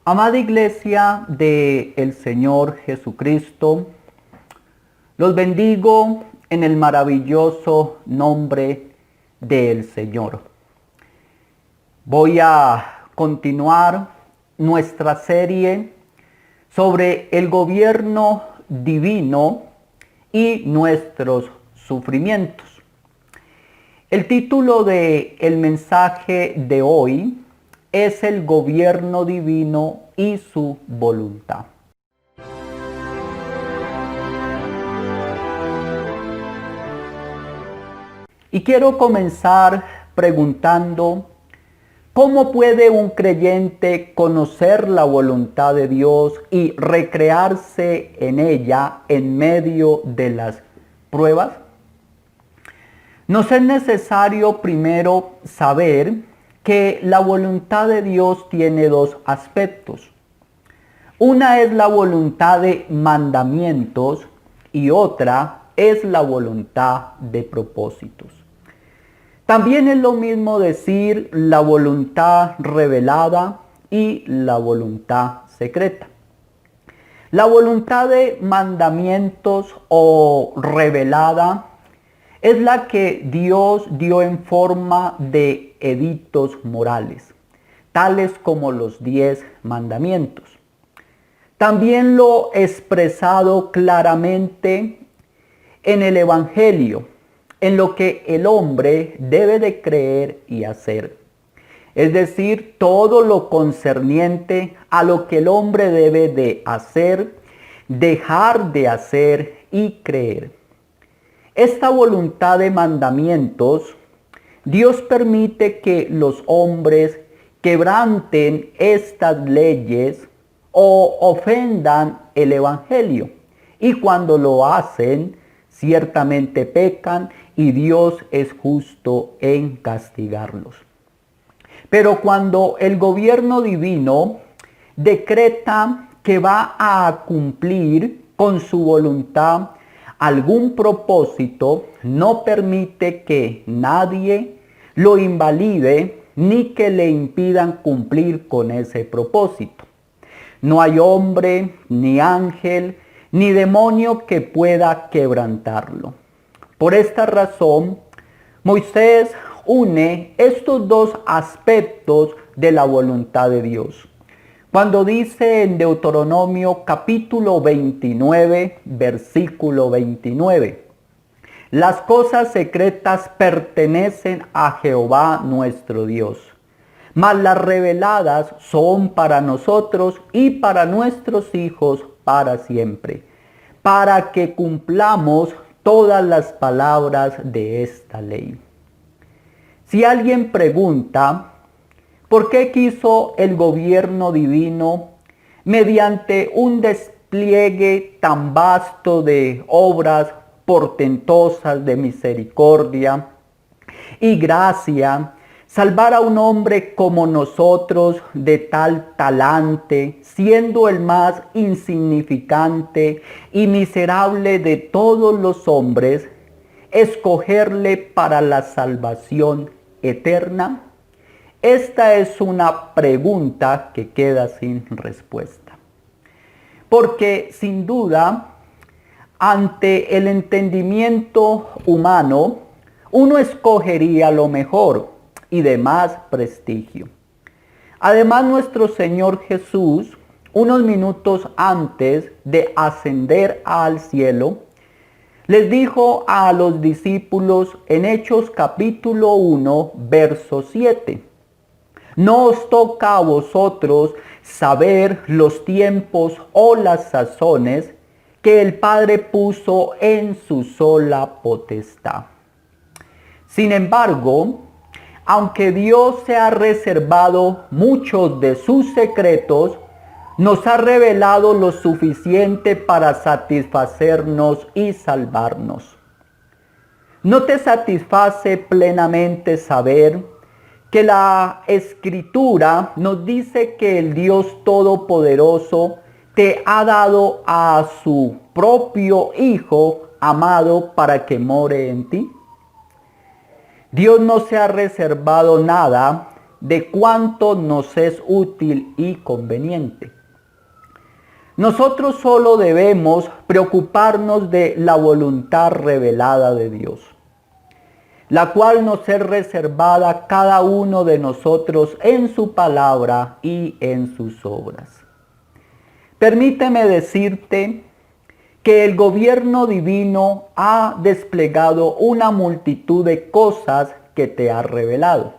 Amada Iglesia del Señor Jesucristo, los bendigo en el maravilloso nombre del Señor. Voy a continuar nuestra serie sobre el gobierno divino y nuestros sufrimientos. El título del mensaje de hoy es el gobierno divino y su voluntad. Y quiero comenzar preguntando, ¿cómo puede un creyente conocer la voluntad de Dios y recrearse en ella en medio de las pruebas? Nos es necesario primero saber que la voluntad de Dios tiene dos aspectos. Una es la voluntad de mandamientos y otra es la voluntad de propósitos. También es lo mismo decir la voluntad revelada y la voluntad secreta. La voluntad de mandamientos o revelada es la que Dios dio en forma de edictos morales, tales como los 10 mandamientos. También lo expresado claramente en el Evangelio, en lo que el hombre debe de creer y hacer. Es decir, todo lo concerniente a lo que el hombre debe de hacer, dejar de hacer y creer. Esta voluntad de mandamientos, Dios permite que los hombres quebranten estas leyes o ofendan el Evangelio. Y cuando lo hacen, ciertamente pecan y Dios es justo en castigarlos. Pero cuando el gobierno divino decreta que va a cumplir con su voluntad algún propósito, no permite que nadie lo invalide ni que le impidan cumplir con ese propósito. No hay hombre, ni ángel, ni demonio que pueda quebrantarlo. Por esta razón, Moisés une estos dos aspectos de la voluntad de Dios. Cuando dice en Deuteronomio capítulo 29, versículo 29, las cosas secretas pertenecen a Jehová nuestro Dios, mas las reveladas son para nosotros y para nuestros hijos para siempre, para que cumplamos todas las palabras de esta ley. Si alguien pregunta, ¿por qué quiso el gobierno divino, mediante un despliegue tan vasto de obras portentosas de misericordia y gracia, salvar a un hombre como nosotros de tal talante, siendo el más insignificante y miserable de todos los hombres, escogerle para la salvación eterna? Esta es una pregunta que queda sin respuesta. Porque sin duda, ante el entendimiento humano, uno escogería lo mejor y de más prestigio. Además, nuestro Señor Jesús, unos minutos antes de ascender al cielo, les dijo a los discípulos en Hechos capítulo 1, verso 7, no os toca a vosotros saber los tiempos o las sazones que el Padre puso en su sola potestad. Sin embargo, aunque Dios se ha reservado muchos de sus secretos, nos ha revelado lo suficiente para satisfacernos y salvarnos. ¿No te satisface plenamente saber que la Escritura nos dice que el Dios Todopoderoso te ha dado a su propio Hijo amado para que more en ti? Dios no se ha reservado nada de cuánto nos es útil y conveniente. Nosotros solo debemos preocuparnos de la voluntad revelada de Dios, la cual nos es reservada a cada uno de nosotros en su palabra y en sus obras. Permíteme decirte que el gobierno divino ha desplegado una multitud de cosas que te ha revelado.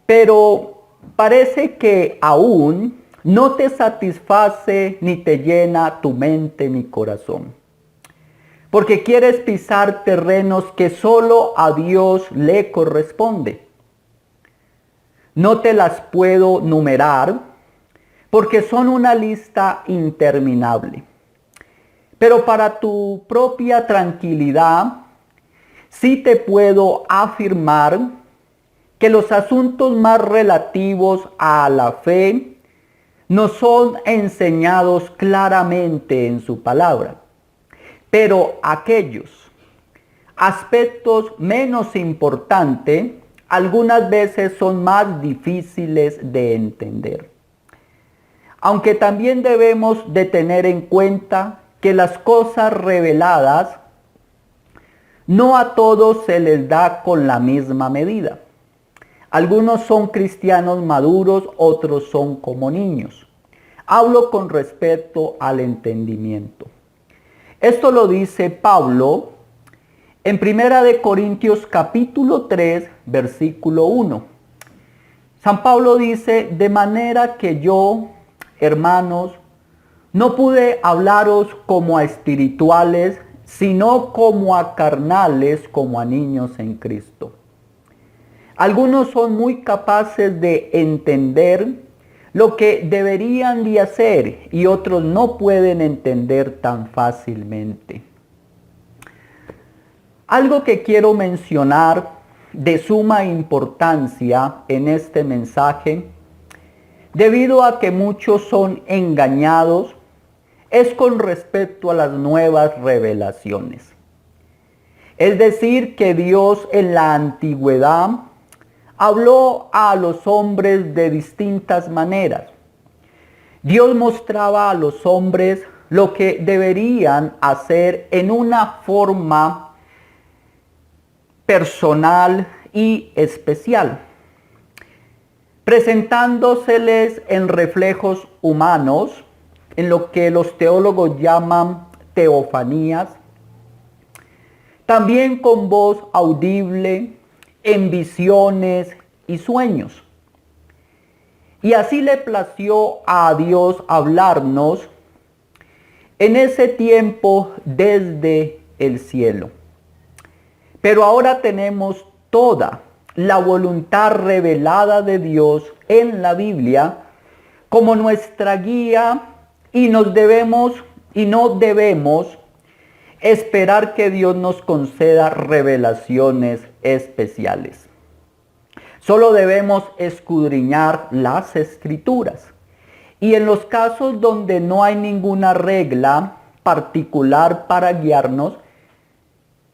Pero parece que aún no te satisface ni te llena tu mente ni corazón, porque quieres pisar terrenos que solo a Dios le corresponde. No te las puedo numerar porque son una lista interminable. Pero para tu propia tranquilidad, sí te puedo afirmar que los asuntos más relativos a la fe nos son enseñados claramente en su palabra. Pero aquellos aspectos menos importantes algunas veces son más difíciles de entender. Aunque también debemos de tener en cuenta que las cosas reveladas no a todos se les da con la misma medida. Algunos son cristianos maduros, otros son como niños. Hablo con respecto al entendimiento. Esto lo dice Pablo en 1 Corintios capítulo 3, versículo 1. San Pablo dice, de manera que yo, hermanos, no pude hablaros como a espirituales, sino como a carnales, como a niños en Cristo. Algunos son muy capaces de entender lo que deberían de hacer y otros no pueden entender tan fácilmente. Algo que quiero mencionar de suma importancia en este mensaje, debido a que muchos son engañados, es con respecto a las nuevas revelaciones. Es decir, que Dios en la antigüedad habló a los hombres de distintas maneras. Dios mostraba a los hombres lo que deberían hacer en una forma personal y especial, presentándoseles en reflejos humanos, en lo que los teólogos llaman teofanías, también con voz audible, en visiones y sueños. Y así le plació a Dios hablarnos en ese tiempo desde el cielo. Pero ahora tenemos toda la voluntad revelada de Dios en la Biblia como nuestra guía y no debemos esperar que Dios nos conceda revelaciones especiales. Solo debemos escudriñar las Escrituras. Y en los casos donde no hay ninguna regla particular para guiarnos,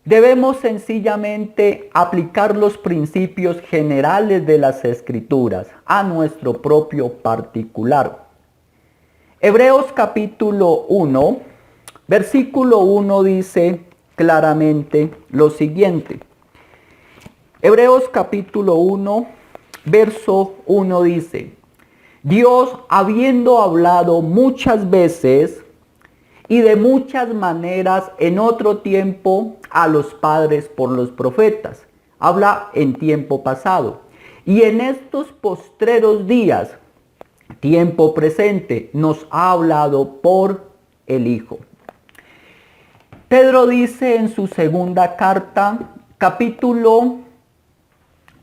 debemos sencillamente aplicar los principios generales de las Escrituras a nuestro propio particular. Hebreos capítulo 1, versículo 1 dice claramente lo siguiente. Hebreos capítulo 1, verso 1 dice, Dios, habiendo hablado muchas veces y de muchas maneras en otro tiempo a los padres por los profetas, habla en tiempo pasado, y en estos postreros días, tiempo presente, nos ha hablado por el Hijo. Pedro dice en su segunda carta, capítulo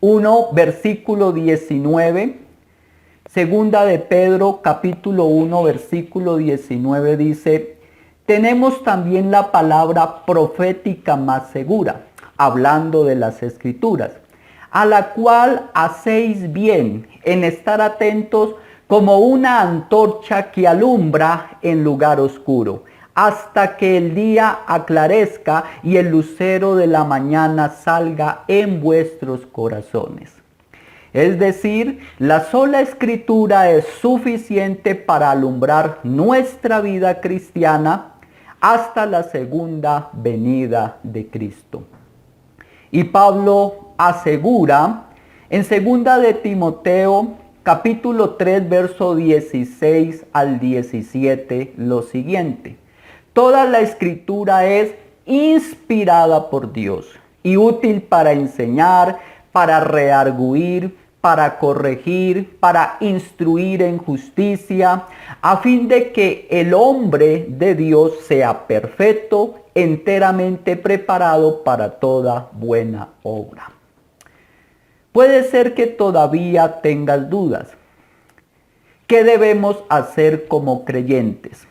1, versículo 19, segunda de Pedro, capítulo 1, versículo 19 dice, tenemos también la palabra profética más segura, hablando de las Escrituras, a la cual hacéis bien en estar atentos como una antorcha que alumbra en lugar oscuro, hasta que el día aclarezca y el lucero de la mañana salga en vuestros corazones. Es decir, la sola Escritura es suficiente para alumbrar nuestra vida cristiana hasta la segunda venida de Cristo. Y Pablo asegura en 2 de Timoteo, capítulo 3, verso 16 al 17, lo siguiente: toda la Escritura es inspirada por Dios y útil para enseñar, para redarguir, para corregir, para instruir en justicia, a fin de que el hombre de Dios sea perfecto, enteramente preparado para toda buena obra. Puede ser que todavía tengas dudas. ¿Qué debemos hacer como creyentes?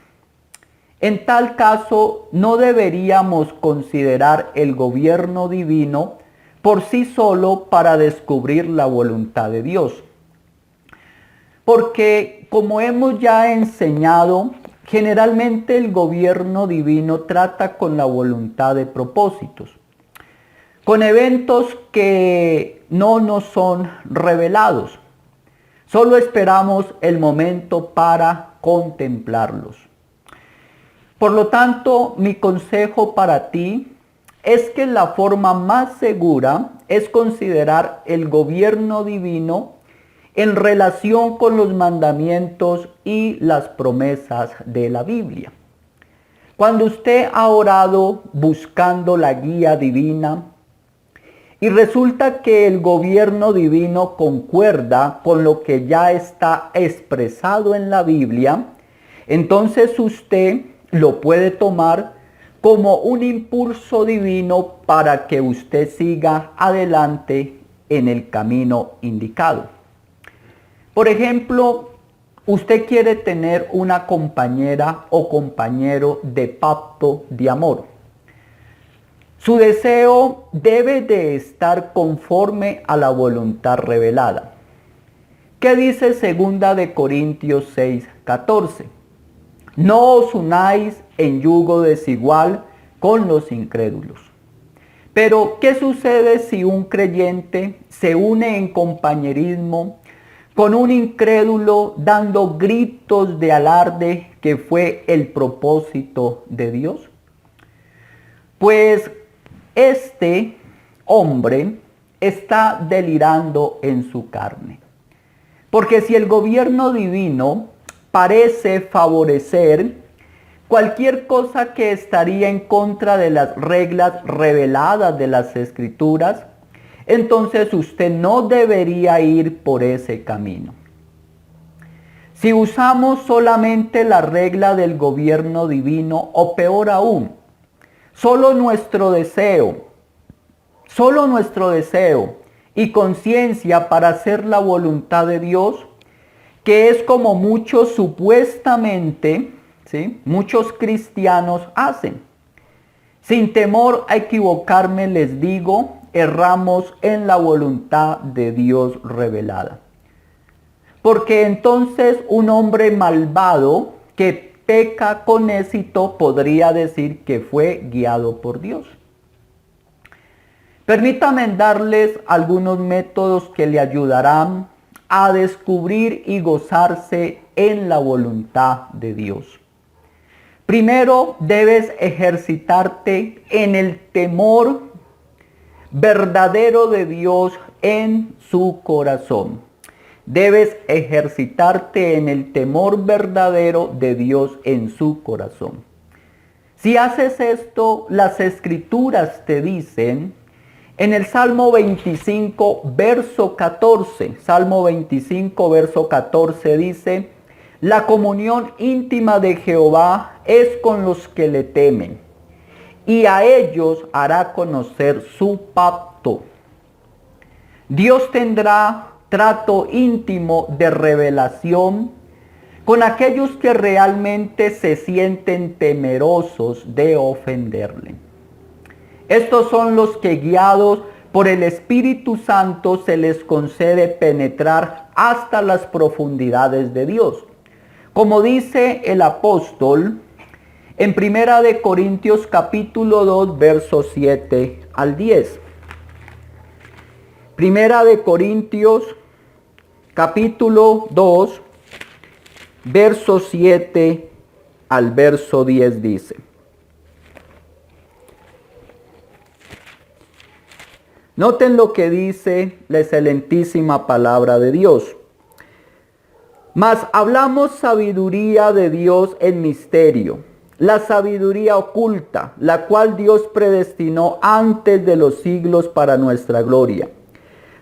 En tal caso, no deberíamos considerar el gobierno divino por sí solo para descubrir la voluntad de Dios. Porque, como hemos ya enseñado, generalmente el gobierno divino trata con la voluntad de propósitos, con eventos que no nos son revelados. Solo esperamos el momento para contemplarlos. Por lo tanto, mi consejo para ti es que la forma más segura es considerar el gobierno divino en relación con los mandamientos y las promesas de la Biblia. Cuando usted ha orado buscando la guía divina y resulta que el gobierno divino concuerda con lo que ya está expresado en la Biblia, entonces usted lo puede tomar como un impulso divino para que usted siga adelante en el camino indicado. Por ejemplo, usted quiere tener una compañera o compañero de pacto de amor. Su deseo debe de estar conforme a la voluntad revelada. ¿Qué dice 2 de Corintios 6:14? No os unáis en yugo desigual con los incrédulos. Pero, ¿qué sucede si un creyente se une en compañerismo con un incrédulo dando gritos de alarde que fue el propósito de Dios? Pues este hombre está delirando en su carne. Porque si el gobierno divino parece favorecer cualquier cosa que estaría en contra de las reglas reveladas de las Escrituras, entonces usted no debería ir por ese camino. Si usamos solamente la regla del gobierno divino, o peor aún, solo nuestro deseo y conciencia para hacer la voluntad de Dios, que es como muchos supuestamente, ¿sí?, muchos cristianos hacen. Sin temor a equivocarme les digo, erramos en la voluntad de Dios revelada. Porque entonces un hombre malvado que peca con éxito podría decir que fue guiado por Dios. Permítanme darles algunos métodos que le ayudarán a descubrir y gozarse en la voluntad de Dios. Primero, debes ejercitarte en el temor verdadero de Dios en su corazón. Debes ejercitarte en el temor verdadero de Dios en su corazón. Si haces esto, las Escrituras te dicen en el Salmo 25, verso 14, Salmo 25, verso 14 dice: la comunión íntima de Jehová es con los que le temen, y a ellos hará conocer su pacto. Dios tendrá trato íntimo de revelación con aquellos que realmente se sienten temerosos de ofenderle. Estos son los que, guiados por el Espíritu Santo, se les concede penetrar hasta las profundidades de Dios. Como dice el apóstol en 1 Corintios capítulo 2, versos 7 al 10. 1 Corintios capítulo 2, verso 7 al verso 10 dice: Noten lo que dice la excelentísima palabra de Dios. Mas hablamos sabiduría de Dios en misterio, la sabiduría oculta, la cual Dios predestinó antes de los siglos para nuestra gloria,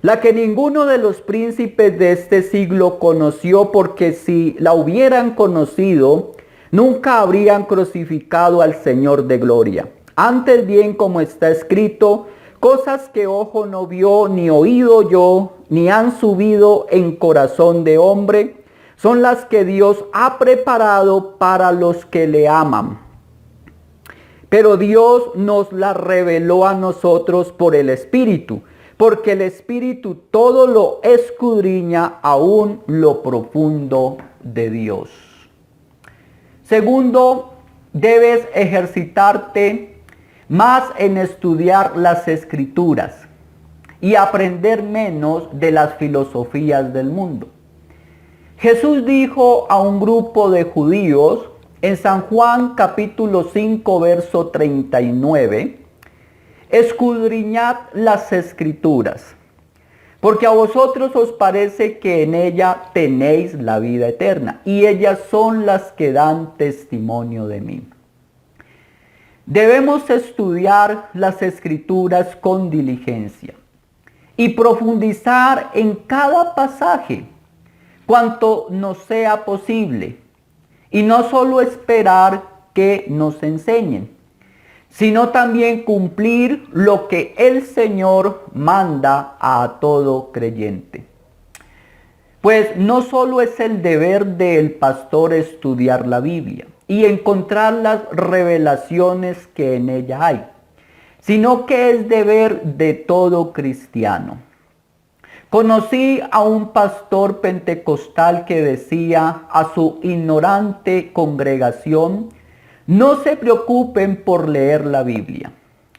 la que ninguno de los príncipes de este siglo conoció, porque si la hubieran conocido, nunca habrían crucificado al Señor de gloria. Antes bien, como está escrito, cosas que ojo no vio, ni oído yo, ni han subido en corazón de hombre, son las que Dios ha preparado para los que le aman. Pero Dios nos las reveló a nosotros por el Espíritu, porque el Espíritu todo lo escudriña, aún lo profundo de Dios. Segundo, debes ejercitarte más en estudiar las Escrituras y aprender menos de las filosofías del mundo. Jesús dijo a un grupo de judíos en San Juan capítulo 5 verso 39, escudriñad las Escrituras, porque a vosotros os parece que en ella tenéis la vida eterna, y ellas son las que dan testimonio de mí. Debemos estudiar las Escrituras con diligencia y profundizar en cada pasaje cuanto nos sea posible, y no solo esperar que nos enseñen, sino también cumplir lo que el Señor manda a todo creyente. Pues no solo es el deber del pastor estudiar la Biblia y encontrar las revelaciones que en ella hay, sino que es deber de todo cristiano. Conocí a un pastor pentecostal que decía a su ignorante congregación: no se preocupen por leer la Biblia.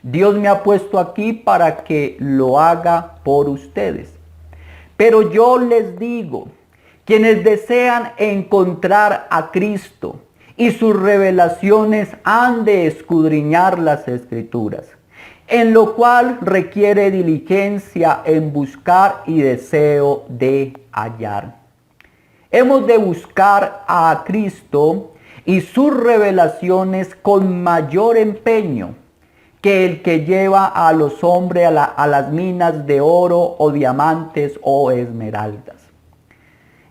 Dios me ha puesto aquí para que lo haga por ustedes. Pero yo les digo, quienes desean encontrar a Cristo y sus revelaciones han de escudriñar las Escrituras, en lo cual requiere diligencia en buscar y deseo de hallar. Hemos de buscar a Cristo y sus revelaciones con mayor empeño que el que lleva a los hombres a las minas de oro o diamantes o esmeraldas.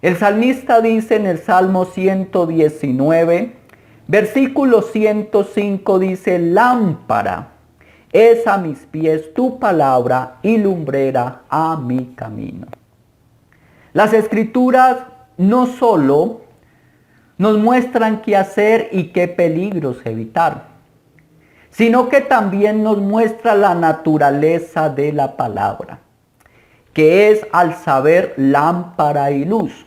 El salmista dice en el Salmo 119, versículo 105, dice: lámpara es a mis pies tu palabra y lumbrera a mi camino. Las Escrituras no solo nos muestran qué hacer y qué peligros evitar, sino que también nos muestra la naturaleza de la palabra, que es al saber lámpara y luz.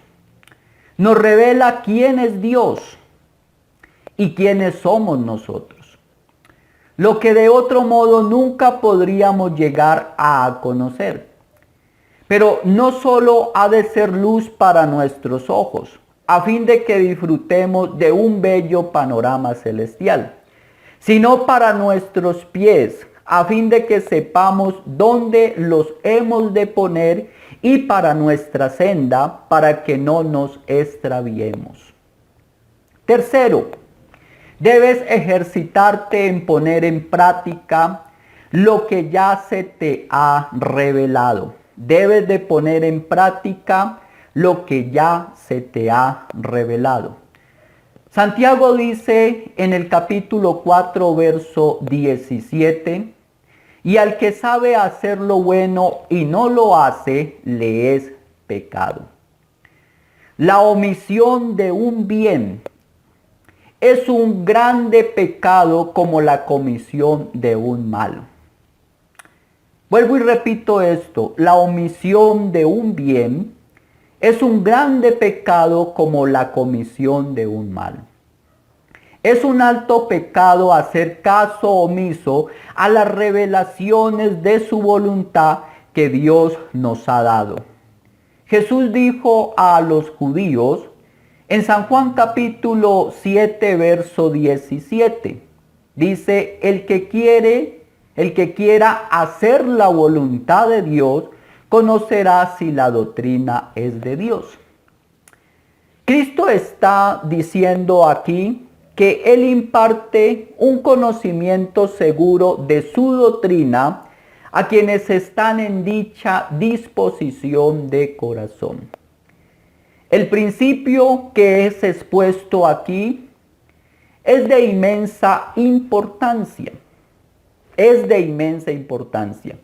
Nos revela quién es Dios y quiénes somos nosotros, lo que de otro modo nunca podríamos llegar a conocer. Pero no solo ha de ser luz para nuestros ojos, a fin de que disfrutemos de un bello panorama celestial, sino para nuestros pies, a fin de que sepamos dónde los hemos de poner, y para nuestra senda, para que no nos extraviemos. Tercero, debes ejercitarte en poner en práctica lo que ya se te ha revelado. Debes de poner en práctica lo que ya se te ha revelado. Santiago dice en el capítulo 4, verso 17, y al que sabe hacer lo bueno y no lo hace, le es pecado. La omisión de un bien es un grande pecado como la comisión de un mal. Vuelvo y repito esto: la omisión de un bien es un grande pecado como la comisión de un mal. Es un alto pecado hacer caso omiso a las revelaciones de su voluntad que Dios nos ha dado. Jesús dijo a los judíos en San Juan capítulo 7, verso 17. Dice, el que quiera hacer la voluntad de Dios, conocerá si la doctrina es de Dios. Cristo está diciendo aquí que Él imparte un conocimiento seguro de su doctrina a quienes están en dicha disposición de corazón. El principio que es expuesto aquí es de inmensa importancia. Es de inmensa importancia.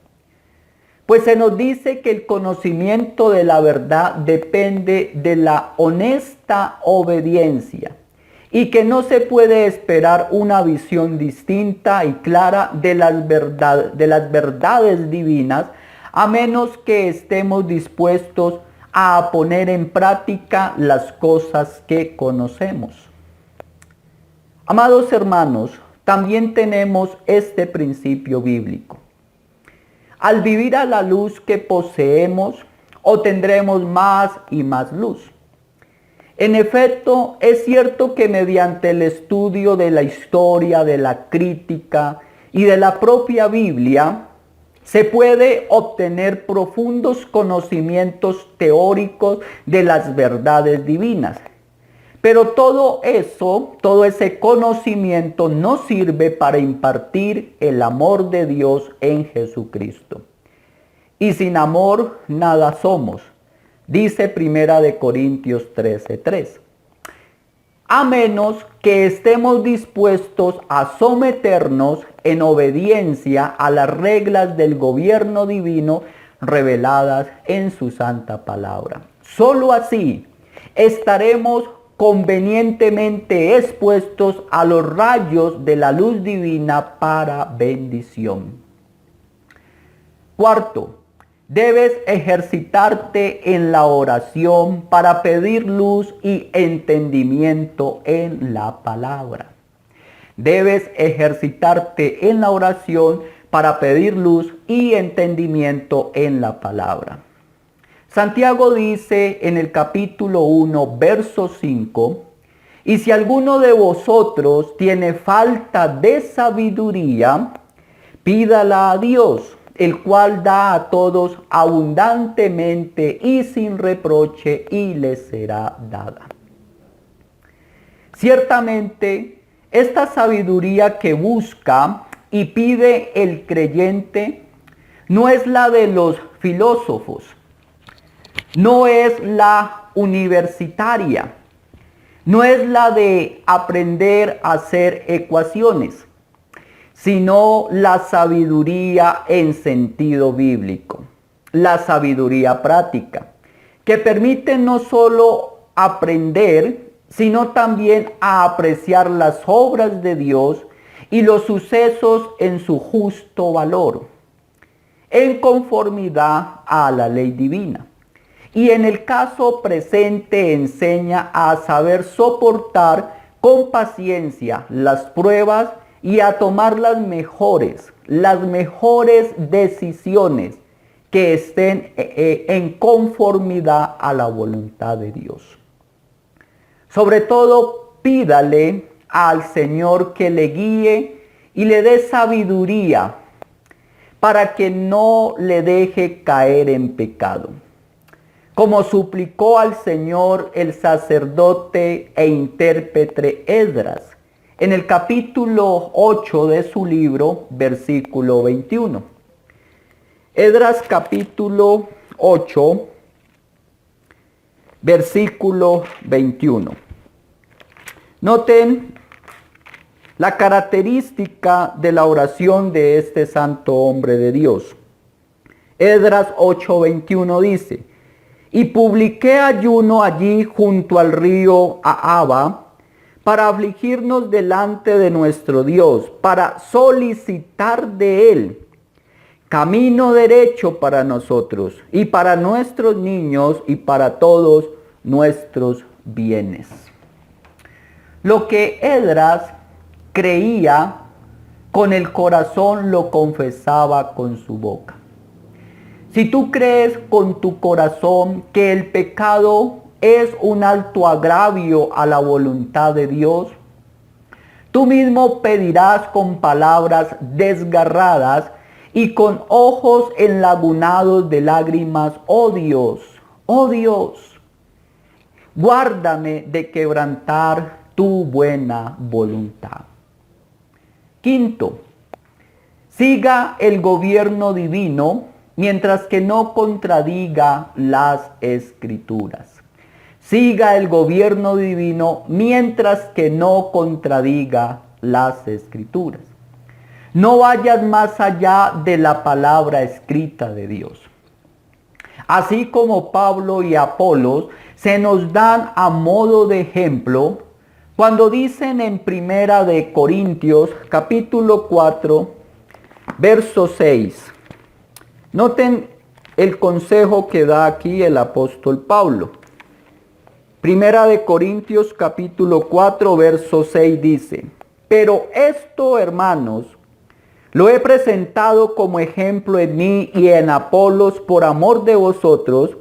Pues se nos dice que el conocimiento de la verdad depende de la honesta obediencia y que no se puede esperar una visión distinta y clara de las verdades divinas a menos que estemos dispuestos a poner en práctica las cosas que conocemos. Amados hermanos, también tenemos este principio bíblico. Al vivir a la luz que poseemos, obtendremos más y más luz. En efecto, es cierto que mediante el estudio de la historia, de la crítica y de la propia Biblia, se puede obtener profundos conocimientos teóricos de las verdades divinas. Pero todo ese conocimiento no sirve para impartir el amor de Dios en Jesucristo. Y sin amor nada somos, dice 1 Corintios 13:3. A menos que estemos dispuestos a someternos en obediencia a las reglas del gobierno divino reveladas en su santa palabra. Solo así estaremos convenientemente expuestos a los rayos de la luz divina para bendición. Cuarto, debes ejercitarte en la oración para pedir luz y entendimiento en la palabra. Debes ejercitarte en la oración para pedir luz y entendimiento en la palabra. Santiago dice en el capítulo 1, verso 5, y si alguno de vosotros tiene falta de sabiduría, pídala a Dios, el cual da a todos abundantemente y sin reproche, y le será dada. Ciertamente, esta sabiduría que busca y pide el creyente no es la de los filósofos, no es la universitaria, no es la de aprender a hacer ecuaciones, sino la sabiduría en sentido bíblico, la sabiduría práctica, que permite no solo aprender, sino también a apreciar las obras de Dios y los sucesos en su justo valor, en conformidad a la ley divina. Y en el caso presente enseña a saber soportar con paciencia las pruebas y a tomar las mejores decisiones que estén en conformidad a la voluntad de Dios. Sobre todo, pídale al Señor que le guíe y le dé sabiduría para que no le deje caer en pecado, como suplicó al Señor el sacerdote e intérprete Esdras en el capítulo 8 de su libro, versículo 21. Esdras capítulo 8, versículo 21. Noten la característica de la oración de este santo hombre de Dios. Esdras 8:21 dice: y publiqué ayuno allí junto al río Ahava para afligirnos delante de nuestro Dios, para solicitar de Él camino derecho para nosotros y para nuestros niños y para todos nuestros bienes. Lo que Esdras creía con el corazón lo confesaba con su boca. Si tú crees con tu corazón que el pecado es un alto agravio a la voluntad de Dios, tú mismo pedirás con palabras desgarradas y con ojos enlagunados de lágrimas: oh Dios, guárdame de quebrantar tu buena voluntad. Quinto, siga el gobierno divino mientras que no contradiga las Escrituras. Siga el gobierno divino mientras que no contradiga las Escrituras. No vayas más allá de la palabra escrita de Dios. Así como Pablo y Apolos se nos dan a modo de ejemplo cuando dicen en Primera de Corintios capítulo 4, verso 6. Noten el consejo que da aquí el apóstol Pablo. Primera de Corintios capítulo 4, verso 6 dice: pero esto, hermanos, lo he presentado como ejemplo en mí y en Apolos por amor de vosotros,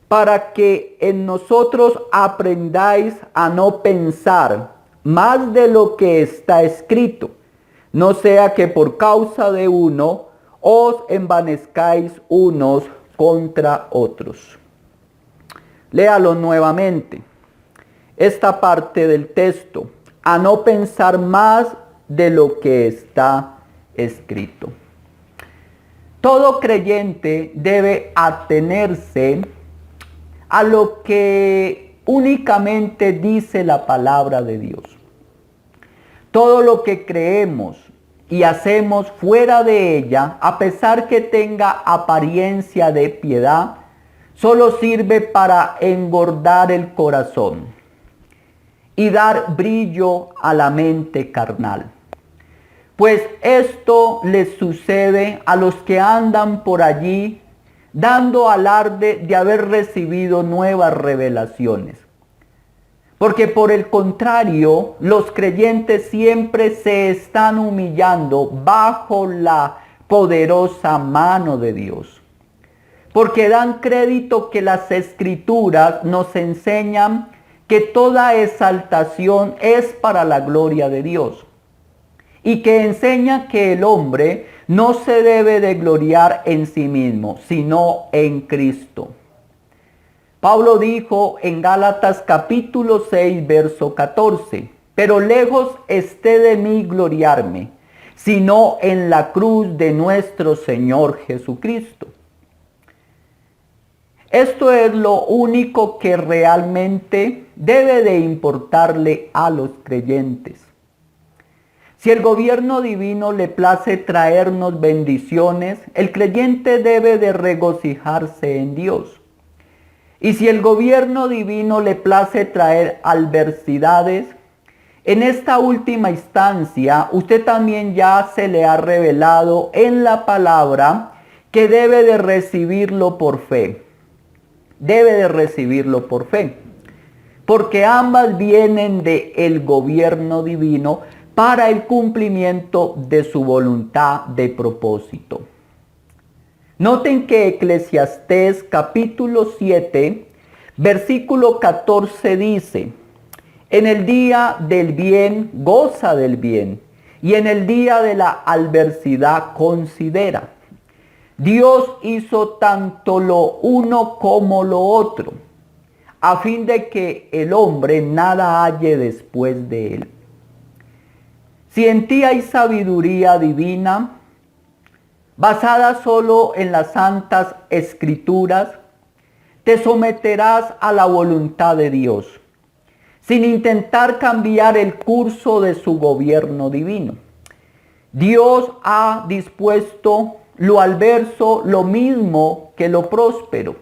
para que en nosotros aprendáis a no pensar más de lo que está escrito, no sea que por causa de uno os envanezcáis unos contra otros. Léalo nuevamente, esta parte del texto: a no pensar más de lo que está escrito. Todo creyente debe atenerse a lo que únicamente dice la palabra de Dios. Todo lo que creemos y hacemos fuera de ella, a pesar que tenga apariencia de piedad, solo sirve para engordar el corazón y dar brillo a la mente carnal. Pues esto les sucede a los que andan por allí dando alarde de haber recibido nuevas revelaciones. Porque por el contrario, los creyentes siempre se están humillando bajo la poderosa mano de Dios. Porque dan crédito que las Escrituras nos enseñan que toda exaltación es para la gloria de Dios. Y que enseña que el hombre no se debe de gloriar en sí mismo, sino en Cristo. Pablo dijo en Gálatas capítulo 6, verso 14: pero lejos esté de mí gloriarme, sino en la cruz de nuestro Señor Jesucristo. Esto es lo único que realmente debe de importarle a los creyentes. Si el gobierno divino le place traernos bendiciones, el creyente debe de regocijarse en Dios. Y si el gobierno divino le place traer adversidades, en esta última instancia, usted también ya se le ha revelado en la palabra que debe de recibirlo por fe. Debe de recibirlo por fe. Porque ambas vienen del gobierno divino para el cumplimiento de su voluntad de propósito. Noten que Eclesiastés capítulo 7, versículo 14 dice: en el día del bien goza del bien, y en el día de la adversidad considera. Dios hizo tanto lo uno como lo otro, a fin de que el hombre nada halle después de él. Si en ti hay sabiduría divina, basada solo en las santas escrituras, te someterás a la voluntad de Dios, sin intentar cambiar el curso de su gobierno divino. Dios ha dispuesto lo adverso lo mismo que lo próspero,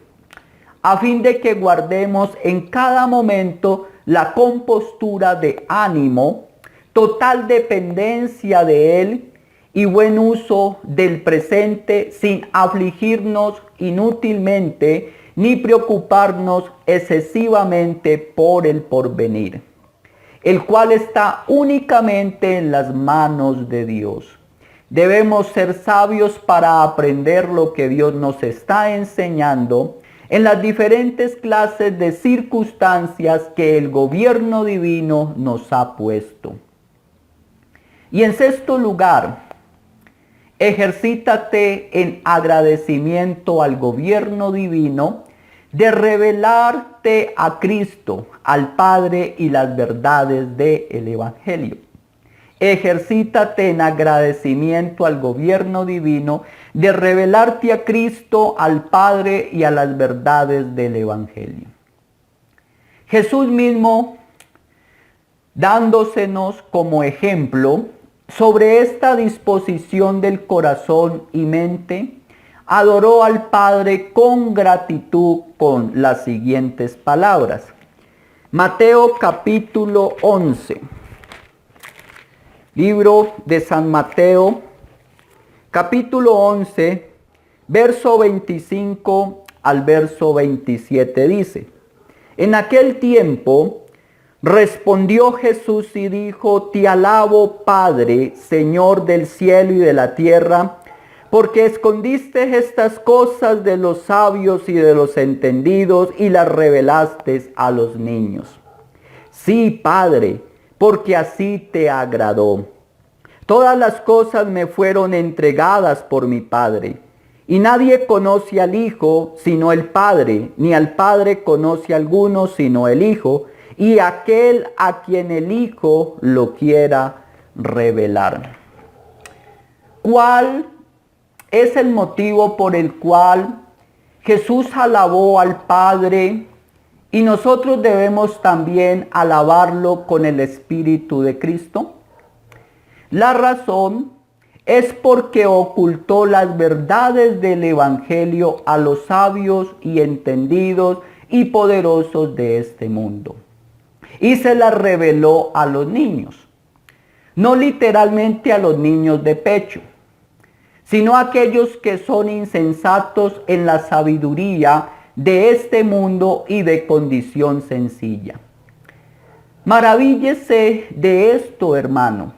a fin de que guardemos en cada momento la compostura de ánimo, total dependencia de Él y buen uso del presente, sin afligirnos inútilmente ni preocuparnos excesivamente por el porvenir, el cual está únicamente en las manos de Dios, Debemos ser sabios para aprender lo que Dios nos está enseñando en las diferentes clases de circunstancias que el gobierno divino nos ha puesto. Y en sexto lugar, ejercítate en agradecimiento al gobierno divino de revelarte a Cristo, al Padre y las verdades del Evangelio. Ejercítate en agradecimiento al gobierno divino de revelarte a Cristo, al Padre y a las verdades del Evangelio. Jesús mismo, dándosenos como ejemplo sobre esta disposición del corazón y mente, adoró al Padre con gratitud con las siguientes palabras. Mateo capítulo 11. Libro de San Mateo, capítulo 11, verso 25 al verso 27 dice: En aquel tiempo respondió Jesús y dijo: Te alabo, Padre, Señor del cielo y de la tierra, porque escondiste estas cosas de los sabios y de los entendidos y las revelaste a los niños. Sí, Padre, porque así te agradó. Todas las cosas me fueron entregadas por mi Padre, y nadie conoce al Hijo sino el Padre, ni al Padre conoce a alguno sino el Hijo, y aquel a quien el Hijo lo quiera revelar. ¿Cuál es el motivo por el cual Jesús alabó al Padre y nosotros debemos también alabarlo con el Espíritu de Cristo? La razón es porque ocultó las verdades del Evangelio a los sabios y entendidos y poderosos de este mundo, y se las reveló a los niños, no literalmente a los niños de pecho, sino a aquellos que son insensatos en la sabiduría de este mundo y de condición sencilla. Maravíllese de esto, hermano.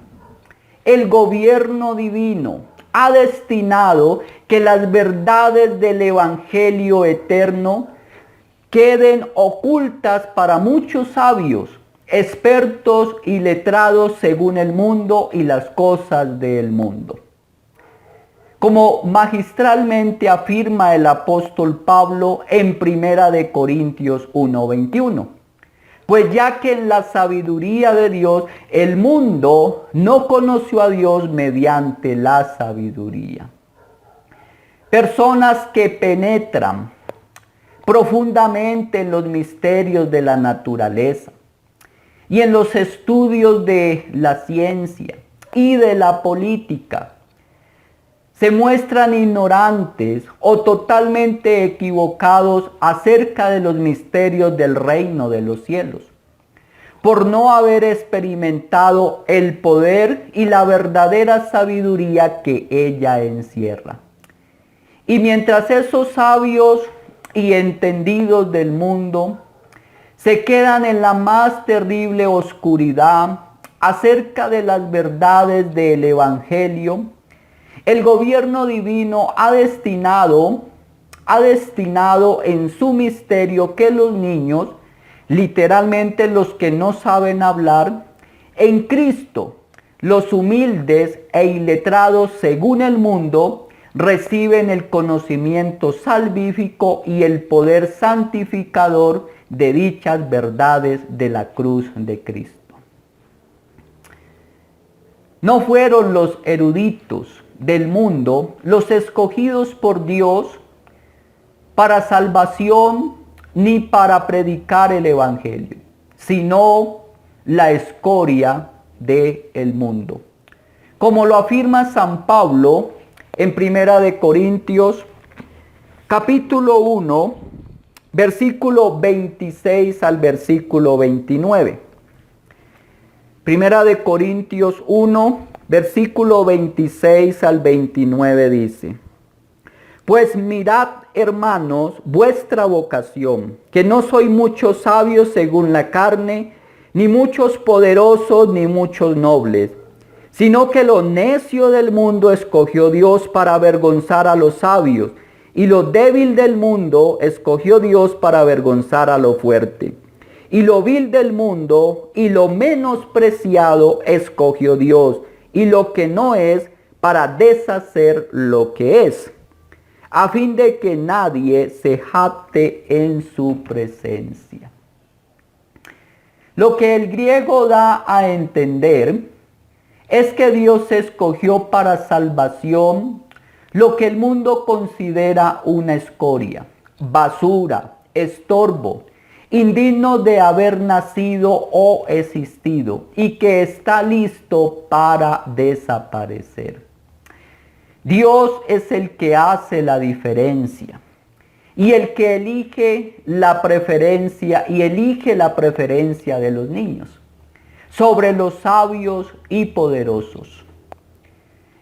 El gobierno divino ha destinado que las verdades del Evangelio eterno queden ocultas para muchos sabios, expertos y letrados según el mundo y las cosas del mundo. Como magistralmente afirma el apóstol Pablo en 1 Corintios 1:21. Pues ya que en la sabiduría de Dios el mundo no conoció a Dios mediante la sabiduría. Personas que penetran profundamente en los misterios de la naturaleza y en los estudios de la ciencia y de la política, se muestran ignorantes o totalmente equivocados acerca de los misterios del reino de los cielos, por no haber experimentado el poder y la verdadera sabiduría que ella encierra. Y mientras esos sabios y entendidos del mundo se quedan en la más terrible oscuridad acerca de las verdades del Evangelio, el gobierno divino ha destinado en su misterio que los niños, literalmente los que no saben hablar, en Cristo, los humildes e iletrados según el mundo, reciben el conocimiento salvífico y el poder santificador de dichas verdades de la cruz de Cristo. No fueron los eruditos del mundo los escogidos por Dios para salvación ni para predicar el Evangelio, sino la escoria del mundo. Como lo afirma San Pablo en 1 Corintios capítulo 1, versículo 26 al versículo 29. 1 Corintios 1, versículo 26 al 29 dice: Pues mirad, hermanos, vuestra vocación, que no soy muchos sabios según la carne, ni muchos poderosos, ni muchos nobles, sino que lo necio del mundo escogió Dios para avergonzar a los sabios, y lo débil del mundo escogió Dios para avergonzar a lo fuerte. Y lo vil del mundo y lo menospreciado escogió Dios, y lo que no es, para deshacer lo que es, a fin de que nadie se jacte en su presencia. Lo que el griego da a entender es que Dios escogió para salvación lo que el mundo considera una escoria, basura, estorbo, indigno de haber nacido o existido y que está listo para desaparecer. Dios es el que hace la diferencia y el que elige la preferencia de los niños sobre los sabios y poderosos.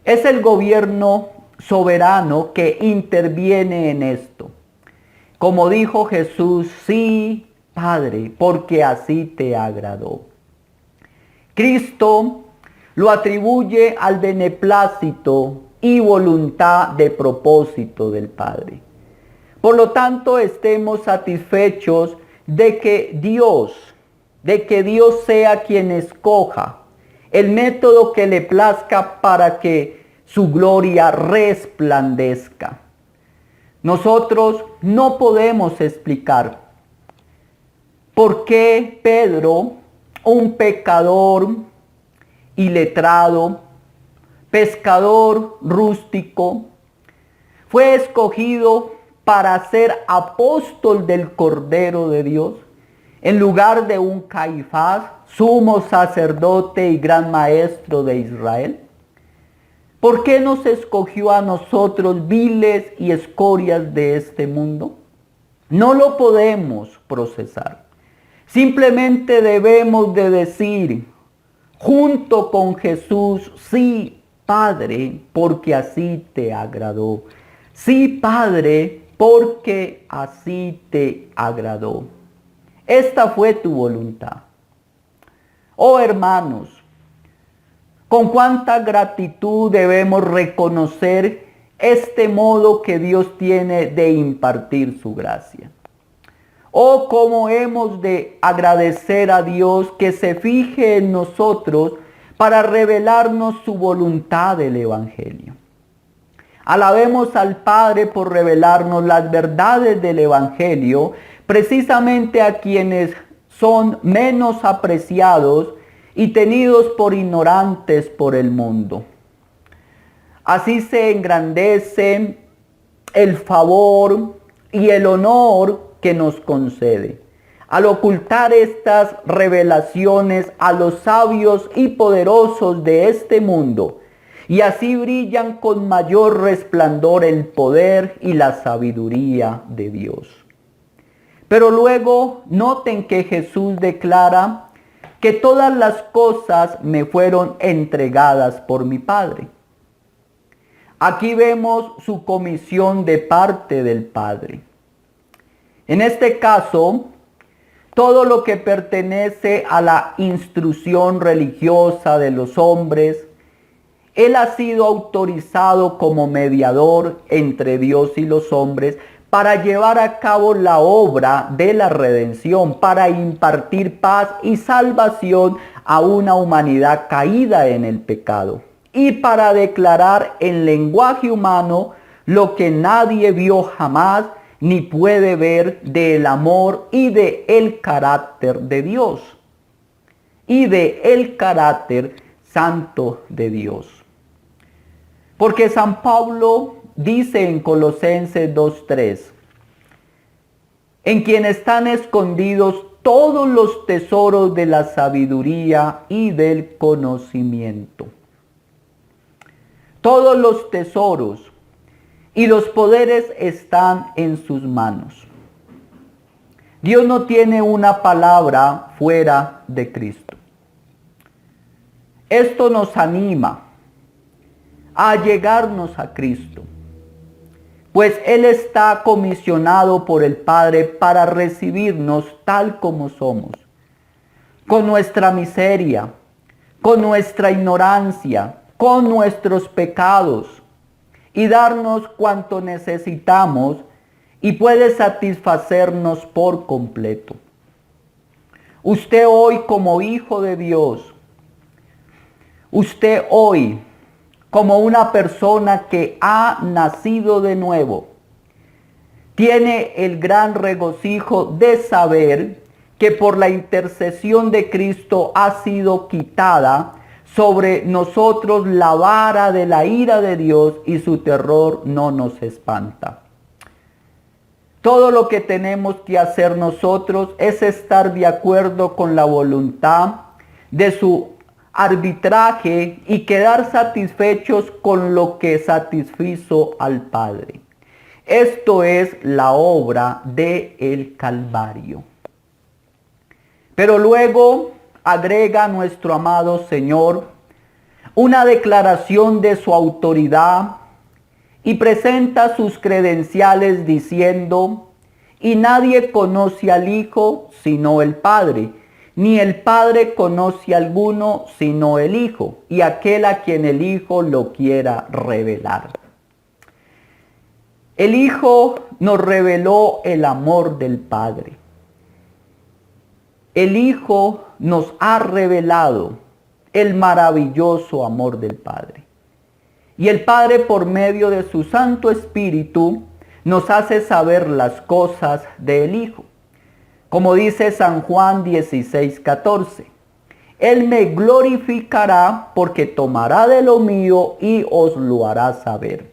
Es el gobierno soberano que interviene en esto. Como dijo Jesús, sí, Padre, porque así te agradó. Cristo lo atribuye al beneplácito y voluntad de propósito del Padre. Por lo tanto, estemos satisfechos de que Dios sea quien escoja el método que le plazca para que su gloria resplandezca. Nosotros no podemos explicar por qué Pedro, un pecador iletrado, pescador rústico, fue escogido para ser apóstol del Cordero de Dios, en lugar de un Caifás, sumo sacerdote y gran maestro de Israel. ¿Por qué nos escogió a nosotros, viles y escorias de este mundo? No lo podemos procesar. Simplemente debemos de decir, junto con Jesús, sí, Padre, porque así te agradó. Sí, Padre, porque así te agradó. Esta fue tu voluntad. Oh hermanos, con cuánta gratitud debemos reconocer este modo que Dios tiene de impartir su gracia. Oh, cómo hemos de agradecer a Dios que se fije en nosotros para revelarnos su voluntad del Evangelio. Alabemos al Padre por revelarnos las verdades del Evangelio, precisamente a quienes son menos apreciados y tenidos por ignorantes por el mundo. Así se engrandece el favor y el honor que nos concede, al ocultar estas revelaciones a los sabios y poderosos de este mundo, y así brillan con mayor resplandor el poder y la sabiduría de Dios. Pero luego noten que Jesús declara que todas las cosas me fueron entregadas por mi Padre. Aquí vemos su comisión de parte del Padre. En este caso, todo lo que pertenece a la instrucción religiosa de los hombres, Él ha sido autorizado como mediador entre Dios y los hombres para llevar a cabo la obra de la redención, para impartir paz y salvación a una humanidad caída en el pecado, y para declarar en lenguaje humano lo que nadie vio jamás ni puede ver del amor y de el carácter de Dios y de el carácter santo de Dios. Porque San Pablo dice en Colosenses 2:3, en quien están escondidos todos los tesoros de la sabiduría y del conocimiento. Todos los tesoros y los poderes están en sus manos. Dios no tiene una palabra fuera de Cristo. Esto nos anima a llegarnos a Cristo, pues Él está comisionado por el Padre para recibirnos tal como somos, con nuestra miseria, con nuestra ignorancia, con nuestros pecados, y darnos cuanto necesitamos, y puede satisfacernos por completo. Usted hoy como hijo de Dios, usted hoy como una persona que ha nacido de nuevo, tiene el gran regocijo de saber que por la intercesión de Cristo ha sido quitada sobre nosotros la vara de la ira de Dios y su terror no nos espanta. Todo lo que tenemos que hacer nosotros es estar de acuerdo con la voluntad de su arbitraje y quedar satisfechos con lo que satisfizo al Padre. Esto es la obra del Calvario. Pero luego agrega nuestro amado Señor una declaración de su autoridad y presenta sus credenciales diciendo: y nadie conoce al Hijo sino el Padre, ni el Padre conoce a alguno sino el Hijo, y aquel a quien el Hijo lo quiera revelar. El Hijo nos reveló el amor del Padre. El Hijo nos ha revelado el maravilloso amor del Padre. Y el Padre, por medio de su Santo Espíritu, nos hace saber las cosas del Hijo. Como dice San Juan 16:14, Él me glorificará porque tomará de lo mío y os lo hará saber.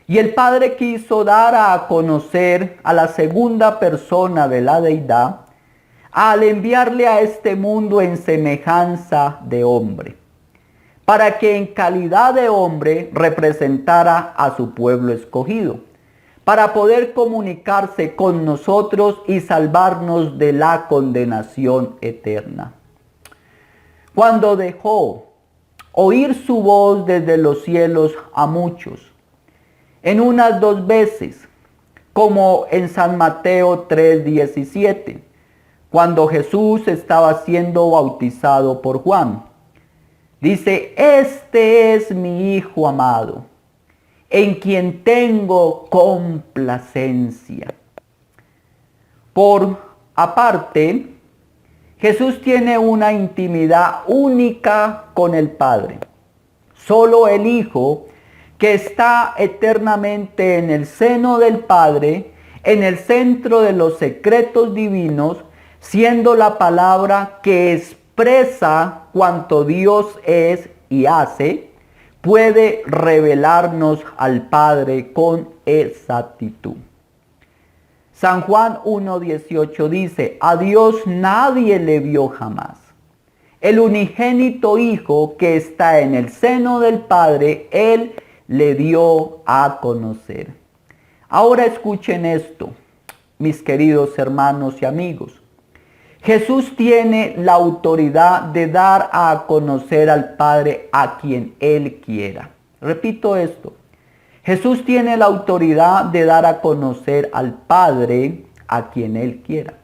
Y el Padre quiso dar a conocer a la segunda persona de la deidad al enviarle a este mundo en semejanza de hombre, para que en calidad de hombre representara a su pueblo escogido, para poder comunicarse con nosotros y salvarnos de la condenación eterna. Cuando dejó oír su voz desde los cielos a muchos, en unas 2 veces, como en San Mateo 3:17, cuando Jesús estaba siendo bautizado por Juan. Dice: este es mi Hijo amado, en quien tengo complacencia. Por aparte, Jesús tiene una intimidad única con el Padre. Solo el Hijo, que está eternamente en el seno del Padre, en el centro de los secretos divinos, siendo la palabra que expresa cuanto Dios es y hace, puede revelarnos al Padre con exactitud. San Juan 1:18 dice: a Dios nadie le vio jamás. El unigénito Hijo que está en el seno del Padre, Él le dio a conocer. Ahora escuchen esto, mis queridos hermanos y amigos. Jesús tiene la autoridad de dar a conocer al Padre a quien Él quiera. Repito esto. Jesús tiene la autoridad de dar a conocer al Padre a quien Él quiera.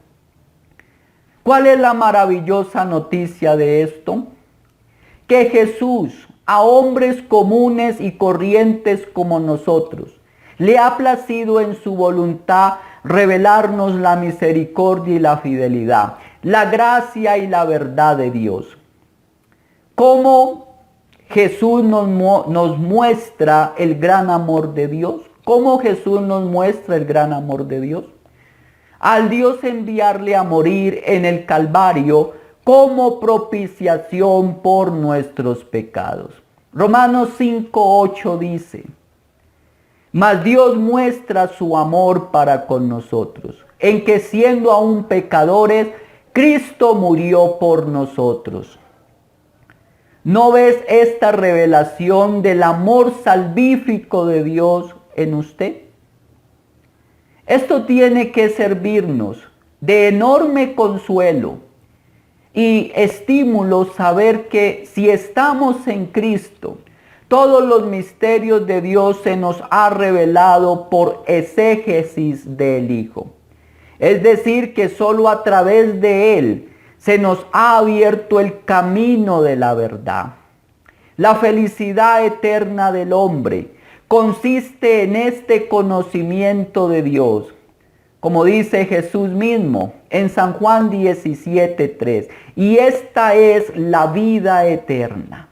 ¿Cuál es la maravillosa noticia de esto? Que Jesús, a hombres comunes y corrientes como nosotros, le ha placido en su voluntad revelarnos la misericordia y la fidelidad, la gracia y la verdad de Dios. ¿Cómo Jesús nos muestra el gran amor de Dios? ¿Cómo Jesús nos muestra el gran amor de Dios? Al Dios enviarle a morir en el Calvario como propiciación por nuestros pecados. Romanos 5:8 dice: mas Dios muestra su amor para con nosotros, en que siendo aún pecadores, Cristo murió por nosotros. ¿No ves esta revelación del amor salvífico de Dios en usted? Esto tiene que servirnos de enorme consuelo y estímulo saber que si estamos en Cristo, todos los misterios de Dios se nos ha revelado por exégesis del Hijo. Es decir, que solo a través de Él se nos ha abierto el camino de la verdad. La felicidad eterna del hombre consiste en este conocimiento de Dios. Como dice Jesús mismo en San Juan 17:3, y esta es la vida eterna,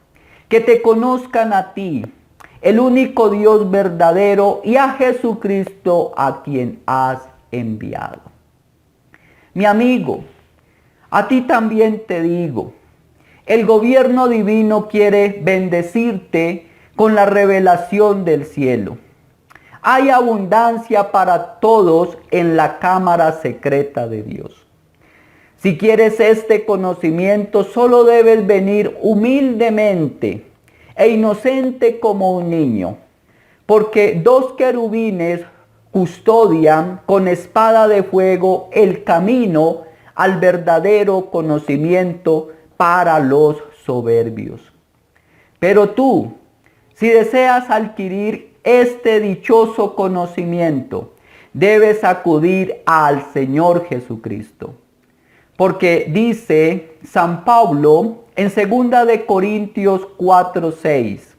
que te conozcan a ti, el único Dios verdadero, y a Jesucristo a quien has enviado. Mi amigo, a ti también te digo, el gobierno divino quiere bendecirte con la revelación del cielo. Hay abundancia para todos en la cámara secreta de Dios. Si quieres este conocimiento, solo debes venir humildemente e inocente como un niño, porque dos querubines custodian con espada de fuego el camino al verdadero conocimiento para los soberbios. Pero tú, si deseas adquirir este dichoso conocimiento, debes acudir al Señor Jesucristo. Porque dice San Pablo en 2 de Corintios 4:6,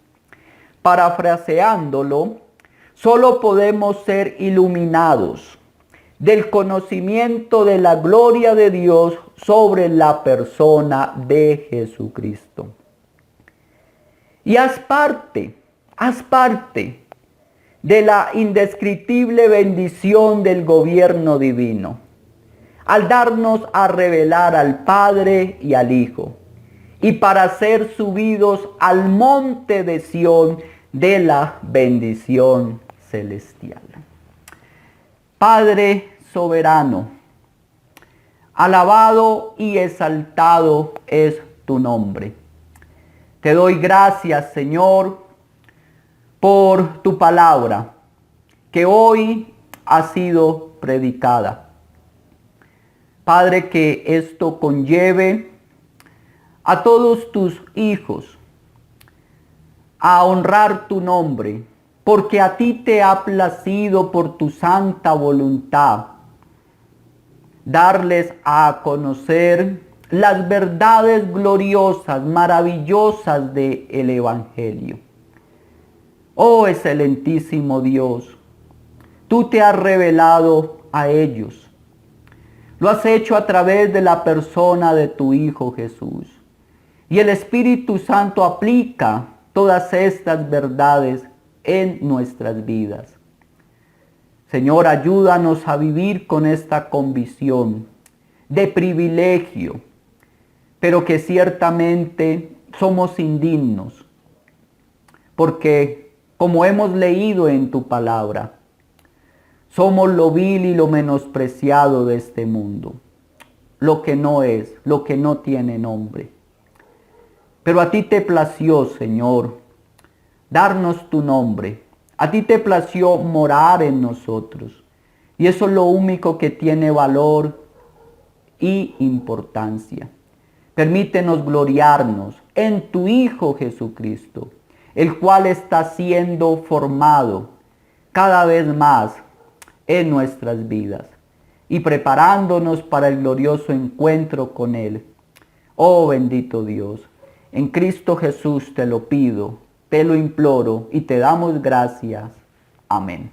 parafraseándolo, solo podemos ser iluminados del conocimiento de la gloria de Dios sobre la persona de Jesucristo. Y haz parte de la indescriptible bendición del gobierno divino, al darnos a revelar al Padre y al Hijo, y para ser subidos al monte de Sión de la bendición celestial. Padre soberano, alabado y exaltado es tu nombre. Te doy gracias, Señor, por tu palabra que hoy ha sido predicada. Padre, que esto conlleve a todos tus hijos a honrar tu nombre, porque a ti te ha placido por tu santa voluntad darles a conocer las verdades gloriosas, maravillosas del Evangelio. Oh excelentísimo Dios, tú te has revelado a ellos. Lo has hecho a través de la persona de tu Hijo Jesús. Y el Espíritu Santo aplica todas estas verdades en nuestras vidas. Señor, ayúdanos a vivir con esta convicción de privilegio, pero que ciertamente somos indignos, porque como hemos leído en tu palabra, somos lo vil y lo menospreciado de este mundo, lo que no es, lo que no tiene nombre. Pero a ti te plació, Señor, darnos tu nombre. A ti te plació morar en nosotros. Y eso es lo único que tiene valor y importancia. Permítenos gloriarnos en tu Hijo Jesucristo, el cual está siendo formado cada vez más en nuestras vidas y preparándonos para el glorioso encuentro con Él. Oh bendito Dios, en Cristo Jesús te lo pido, te lo imploro y te damos gracias. Amén.